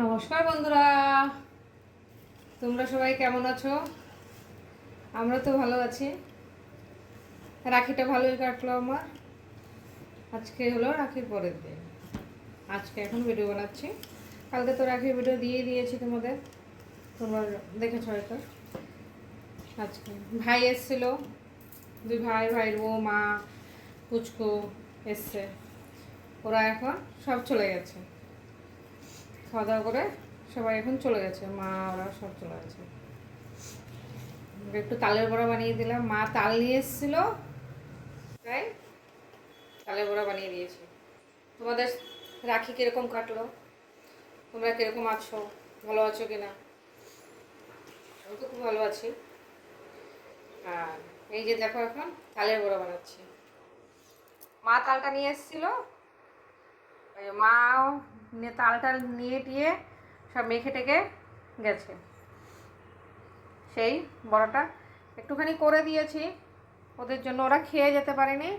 নমস্কার বন্ধুরা, তোমরা সবাই কেমন আছো? আমরা তো ভালো আছি। রাখিটা ভালোই কাটলো আমার। আজকে হলো রাখির পরের দিন। আজকে এখন ভিডিও বানাচ্ছি। কালকে তো রাখির ভিডিও দিয়ে দিয়েছি তোমাদের, তোমরা দেখেছো হয়তো। আজকে ভাই এসেছিলো, দুই ভাই, ভাইয়ের বউ, মা, পুচকু এসছে। ওরা এখন সব চলে গেছে, খাওয়া দাওয়া করে সবাই এখন চলে গেছে। মা ওরা সব চলে গেছে। একটু তালের বড়া বানিয়ে দিলাম, মা তাল নিয়ে এসেছিল, তাই তালের বড়া বানিয়ে দিয়েছি। তোমাদের রাখি কিরকম কাটলো? তোমরা কিরকম আছো? ভালো আছো কিনা? আমি তো খুব ভালো আছি। আর এই যে দেখো, এখন তালের বড়া বানাচ্ছি। মা তালটা নিয়ে এসেছিল, মা তালটা নিয়ে টিয়ে সব মেখে টেকে গেছে। সেই বড়াটা একটুখানি করে দিয়েছি ওদের জন্য, ওরা খেয়ে যেতে পারেনি,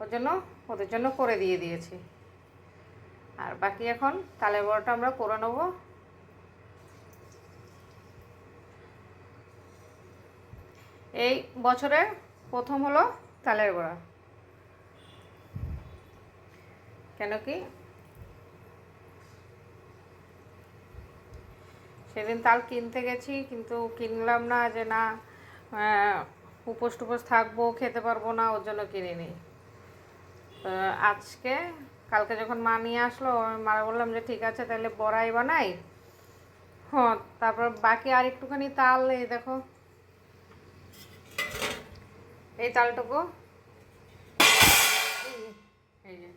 ওর জন্য ওদের জন্য করে দিয়েছি। আর বাকি এখন তালের বড়াটা আমরা করে নেব। এই বছরের প্রথম হলো তালের বড়া। কেন কি সেদিন তাল কিনতে গেছি, কিন্তু কিনলাম না, যে না উপোস টুপোস থাকবো, খেতে পারবো না, ওর জন্য কিনিনি। আজকে কালকে যখন মা নিয়ে আসলো, মা বললাম যে ঠিক আছে তাহলে বড়াই বানাই। হ্যাঁ, তারপর বাকি আর একটুখানি তাল, এই দেখো এই তালটুকু, এই যে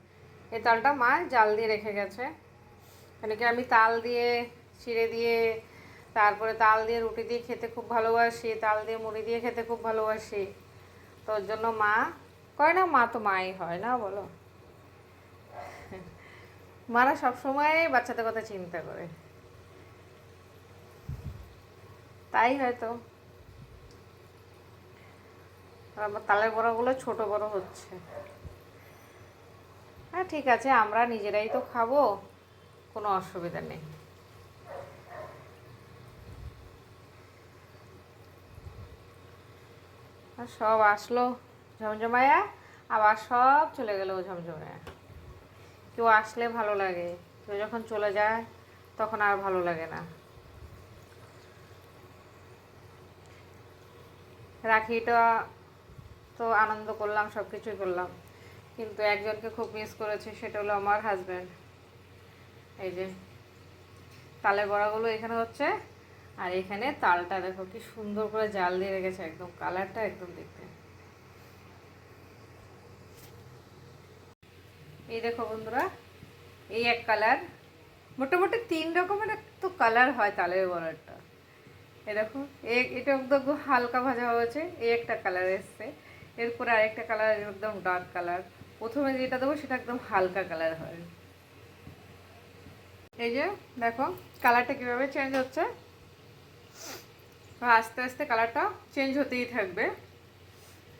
এই তালটা মা জাল দিয়ে রেখে গেছে। কেন কি আমি তাল দিয়ে চিড়ে দিয়ে, তারপরে তাল দিয়ে রুটি দিয়ে খেতে খুব ভালোবাসি, তাল দিয়ে মুড়ি দিয়ে খেতে খুব ভালোবাসি। তো ওর জন্য মা কয় না, মা তো মাই হয় না বলো। মারা সবসময় বাচ্চাদের কথা চিন্তা করে, তাই হয়তো আমার তালের বড়াগুলো ছোট বড় হচ্ছে। হ্যাঁ ঠিক আছে, আমরা নিজেরাই তো খাবো, কোনো অসুবিধা নেই। আর সব আসলো ঝমঝমায়া, আবার সব চলে গেল ঝমঝমায়া। কেউ আসলে ভালো লাগে, কেউ যখন চলে যায় তখন আর ভালো লাগে না। রাখিটা তো আনন্দ করলাম, সব কিছুই করলাম, কিন্তু একজনকে খুব মিস করেছি, সেটা হলো আমার হাজব্যান্ড। এই যে তালের বড়াগুলো এখানে হচ্ছে, আর এখানে তালটা দেখো কি সুন্দর করে জাল দিয়ে রেখেছে, একদম কালারটা একদম দেখতে। এই দেখো বন্ধুরা, এই এক কালার, মোটামুটি 3 রকমের তো কালার হয় তালের বড়াটা। এ দেখো, এটা একদম হালকা ভাজা হয়েছে, এই একটা কালার এসছে। এরপরে আরেকটা কালার একদম ডার্ক কালার। প্রথমে যেটা দেবো সেটা একদম হালকা কালার হয়। এই যে দেখো কালারটা কীভাবে চেঞ্জ হচ্ছে, আস্তে আস্তে কালারটা চেঞ্জ হতেই থাকবে।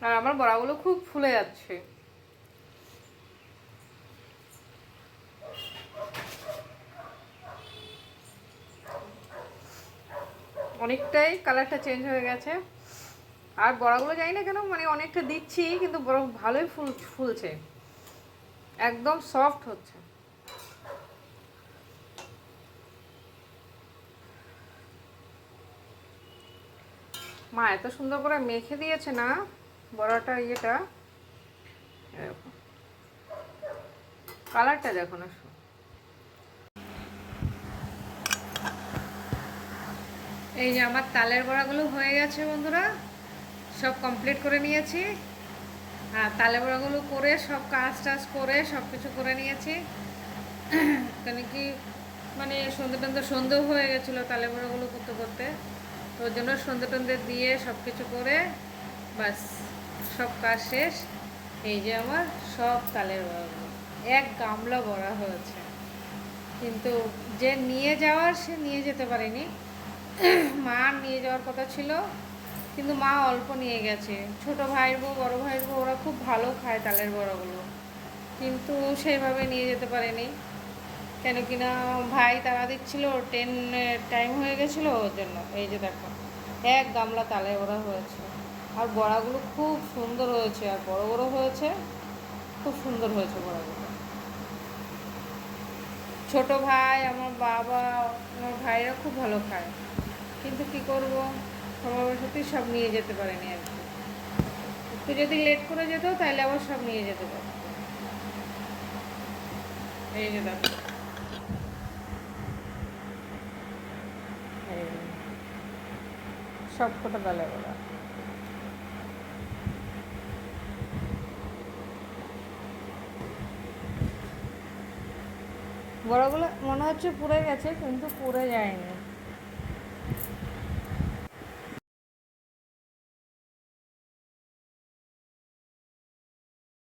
আর আমার বড়াগুলো খুব ফুলে যাচ্ছে। অনেকটাই কালারটা চেঞ্জ হয়ে গেছে। আর বড়াগুলো জানি না কেন, মানে অনেকটা দিচ্ছি কিন্তু বড় ভালোই ফুলছে, একদম সফট হচ্ছে। মা এত সুন্দর করে মেখে দিয়েছে না বড়াটা, ইয়েটা কালারটা দেখো না। এই যে আমার তালের বড়াগুলো হয়ে গেছে বন্ধুরা, সব কমপ্লিট করে নিয়েছি। আর তালের বড়াগুলো করে সব কাজ টাজ করে সব কিছু করে নিয়েছি। কেন কি মানে সন্ধে হয়ে গেছিলো তালের বড়াগুলো করতে করতে, ওর জন্য সন্ধে দিয়ে সব কিছু করে বাস সব কাজ শেষ। এই যে আমার সব তালের বড়াগুলো এক গামলা বড়া হয়েছে, কিন্তু যে নিয়ে যাওয়ার সে নিয়ে যেতে পারেনি। মা নিয়ে যাওয়ার কথা ছিল, কিন্তু মা অল্প নিয়ে গেছে। ছোট ভাইয়ের বউ, বড় ভাইয়ের বউ ওরা খুব ভালো খায় তালের বড়াগুলো, কিন্তু সেইভাবে নিয়ে যেতে পারেনি। কেন কিনা ভাই তারা দিচ্ছিল, ট্রেন টাইম হয়ে গেছিলো ওর জন্য। এই যে দেখো, এক গামলা তালের বড়া হয়েছে। আর বড়াগুলো খুব সুন্দর হয়েছে, আর বড় বড় হয়েছে, খুব সুন্দর হয়েছে বড়াগুলো। ছোট ভাই, আমার বাবা, আমার ভাইরা খুব ভালো খায়, কিন্তু কি করব, সবার সাথে সব নিয়ে যেতে পারেনি আর কি। একটু যদি লেট করে যেত তাহলে আবার সব নিয়ে যেতে পারত। এই যে দেখো, এই সব কটা তালে বড়া। বড়াগুলো মনে হচ্ছে পুড়ে গেছে, কিন্তু পুড়ে যায়নি।